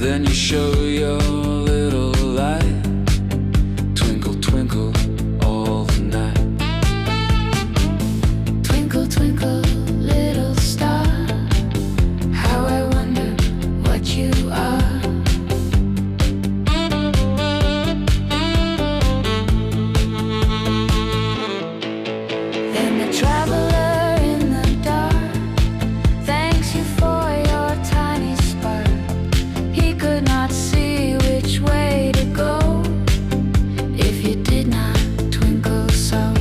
Then you show your little light. Twinkle, twinkle, all the night. Twinkle, twinkle, little star, how I wonder what you are. Then the traveler in the dark thanks you for your tiny spark. He could not see which way to go if you did not twinkle so.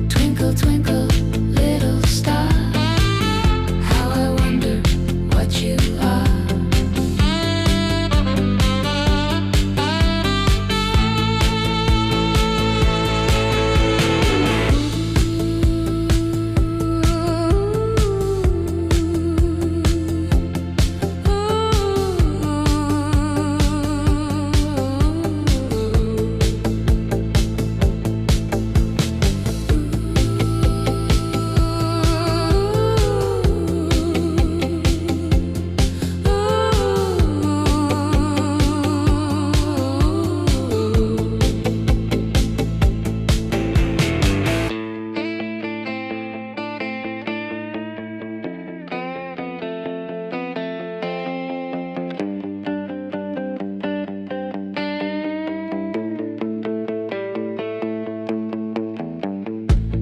Twinkle, twinkle, little star, how I wonder what you are.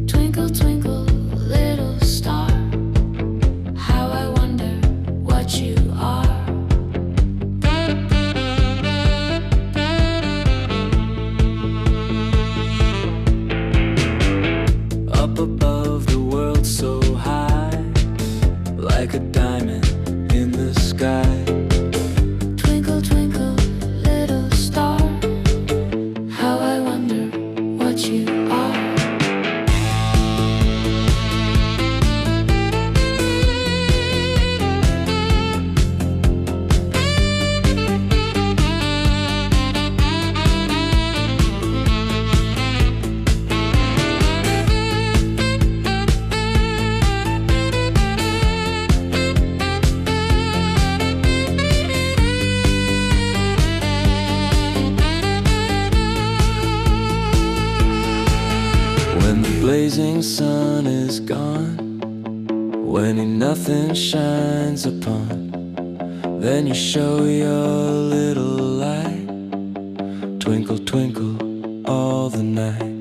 Twinkle, twinkle, little star, how I wonder what you are. Up above the world so high, like a diamond in the sky. Twinkle, twinkle, little star, how I wonder what you are. When the blazing sun is gone, when nothing shines upon, then you show your little light. Twinkle, twinkle, all the night.